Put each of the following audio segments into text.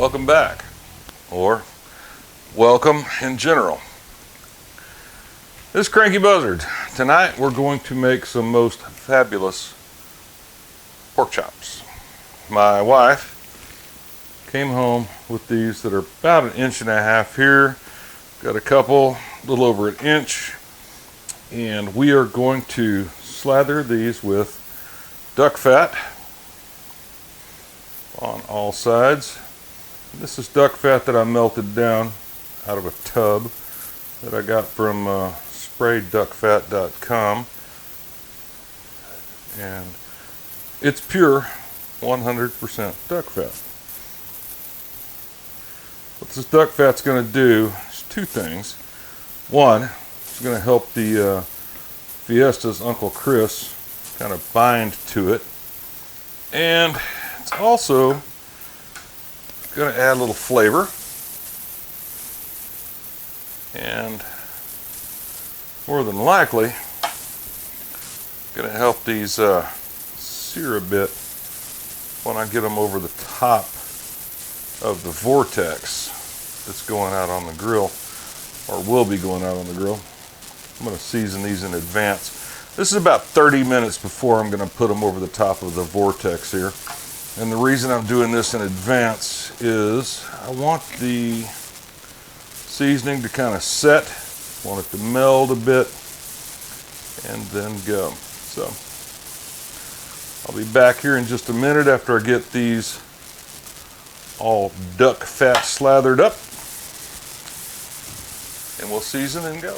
welcome back, or welcome in general. This is Cranky Buzzard. Tonight we're going to make some most fabulous pork chops. My wife came home with these that are about 1.5 inches here. Got a couple, a little over 1 inch, and we are going to slather these with duck fat on all sides. This is duck fat that I melted down out of a tub that I got from sprayduckfat.com, and it's pure 100% duck fat. What this duck fat's going to do is two things. One, it's going to help the Fiesta's Uncle Chris kind of bind to it, and it's also going to add a little flavor, and more than likely going to help these sear a bit when I get them over the top of the Vortex that's going out on the grill, or will be going out on the grill. I'm going to season these in advance. This is about 30 minutes before I'm going to put them over the top of the Vortex here. And the reason I'm doing this in advance is I want the seasoning to kind of set, want it to meld a bit, and then go. So I'll be back here in just a minute after I get these all duck fat slathered up, and we'll season and go.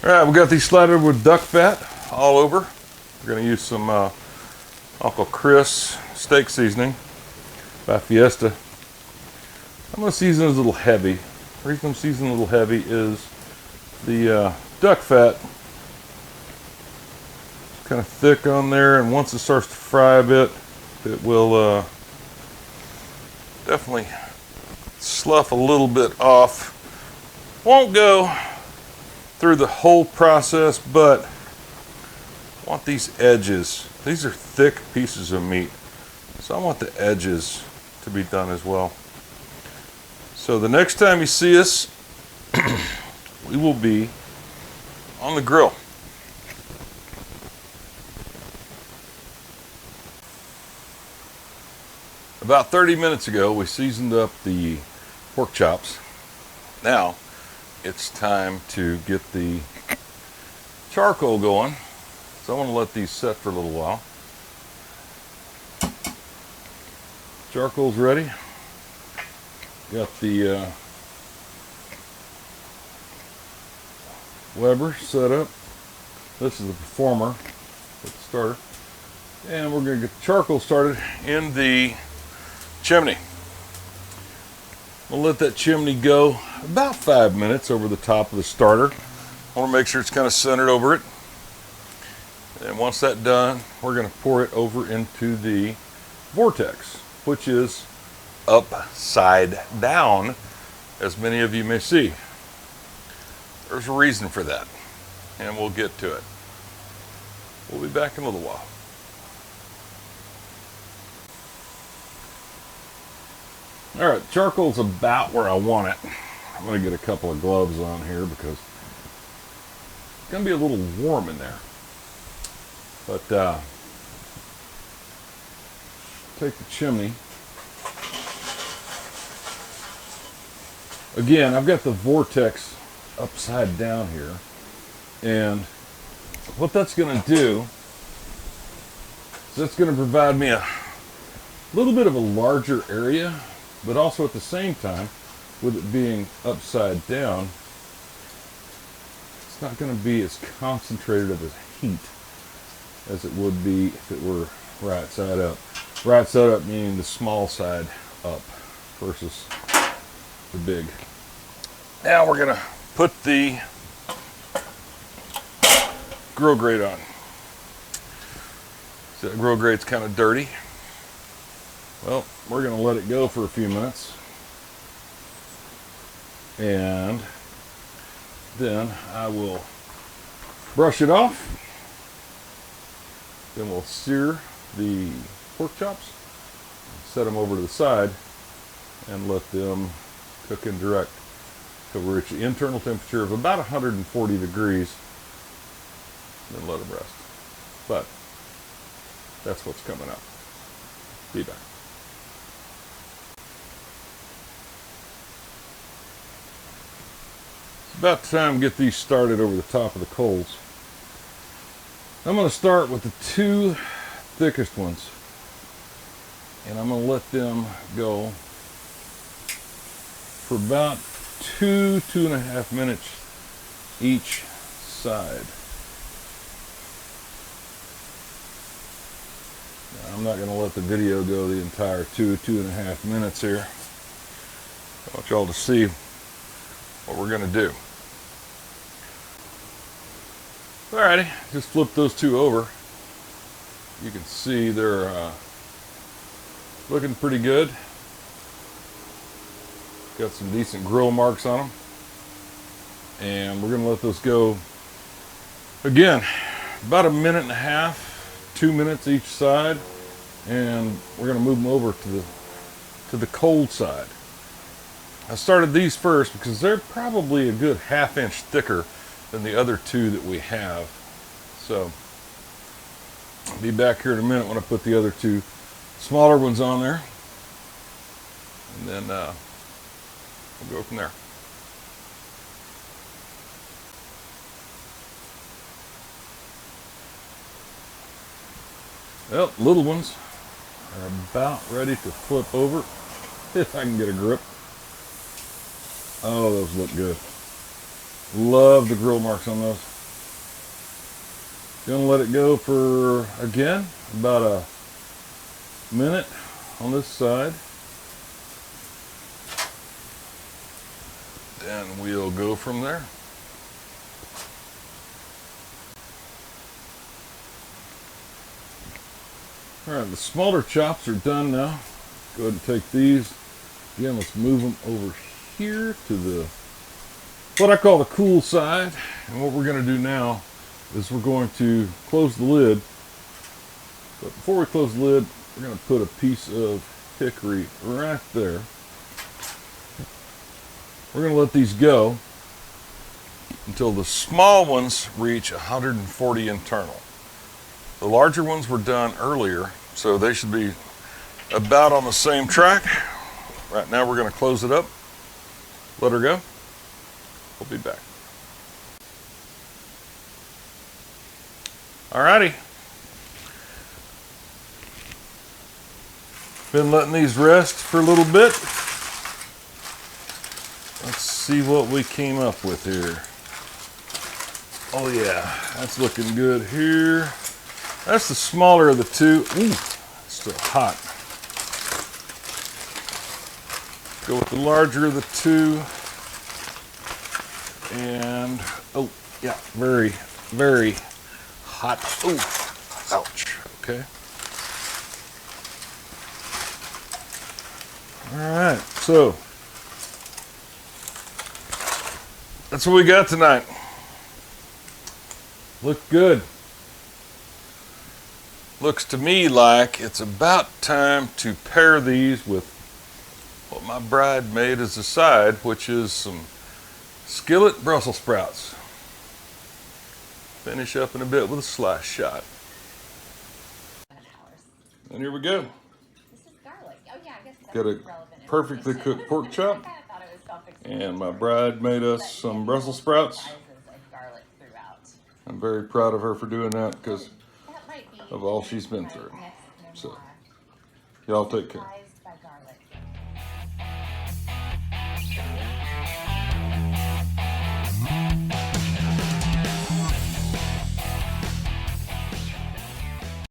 Alright, we got these slathered with duck fat all over. We're going to use some Uncle Chris steak seasoning by Fiesta. I'm going to season it a little heavy. The reason I'm seasoning a little heavy is the duck fat is kind of thick on there, and once it starts to fry a bit, it will definitely slough a little bit off. Won't go through the whole process, but I want these edges. These are thick pieces of meat, so I want the edges to be done as well. So the next time you see us, we will be on the grill. About 30 minutes ago, we seasoned up the pork chops. Now it's time to get the charcoal going. So I want to let these set for a little while. Charcoal's ready. Got the Weber set up. This is the Performer with the starter. And we're going to get the charcoal started in the chimney. We'll let that chimney go about 5 minutes over the top of the starter. I want to make sure it's kind of centered over it. And once that's done, we're going to pour it over into the Vortex, which is upside down, as many of you may see. There's a reason for that, and we'll get to it. We'll be back in a little while. All right, charcoal's about where I want it. I'm going to get a couple of gloves on here because it's going to be a little warm in there. But take the chimney. Again, I've got the Vortex upside down here, and what that's going to do is that's going to provide me a little bit of a larger area, but also at the same time, with it being upside down, it's not going to be as concentrated of a heat as it would be if it were right side up. Right side up meaning the small side up versus the big. Now we're going to put the grill grate on. So that grill grate's kind of dirty. Well, we're going to let it go for a few minutes, and then I will brush it off Then we'll sear the pork chops, set them over to the side, and let them cook indirect till we reach the internal temperature of about 140 degrees. Then let them rest. But that's what's coming up. Be back. It's about time to get these started over the top of the coals. I'm going to start with the two thickest ones, and I'm going to let them go for about 2.5 minutes each side. Now, I'm not going to let the video go the entire 2.5 minutes here. I want y'all to see what we're going to do. Alrighty, just flip those two over. You can see they're looking pretty good. Got some decent grill marks on them. And we're going to let those go again about 1.5 minutes, 2 minutes each side. And we're going to move them over to the cold side. I started these first because they're probably a good 1/2 inch thicker than the other two that we have. So I'll be back here in a minute when I put the other two smaller ones on there, and then we'll go from there. Well, little ones are about ready to flip over, if I can get a grip. Oh, those look good. Love the grill marks on those. Gonna let it go for, again, about 1 minute on this side. Then we'll go from there. Alright, the smaller chops are done now. Go ahead and take these. Again, let's move them over here to the what I call the cool side. And what we're going to do now is we're going to close the lid. But before we close the lid, we're going to put a piece of hickory right there. We're going to let these go until the small ones reach 140 internal. The larger ones were done earlier, so they should be about on the same track. Right now we're going to close it up, let her go. We'll be back. Alrighty. Been letting these rest for a little bit. Let's see what we came up with here. Oh yeah, that's looking good here. That's the smaller of the two. Ooh, it's still hot. Go with the larger of the two. And, oh, yeah, very, very hot. Oh, ouch. Okay. All right, so that's what we got tonight. Look good. Looks to me like it's about time to pair these with what my bride made as a side, which is some skillet Brussels sprouts. Finish up in a bit with a slice shot. And here we go. This is garlic. Oh yeah, I guess that's Got a perfectly cooked pork chop. And my bride made us some Brussels sprouts. I'm very proud of her for doing that because of all she's been through. So, y'all take care.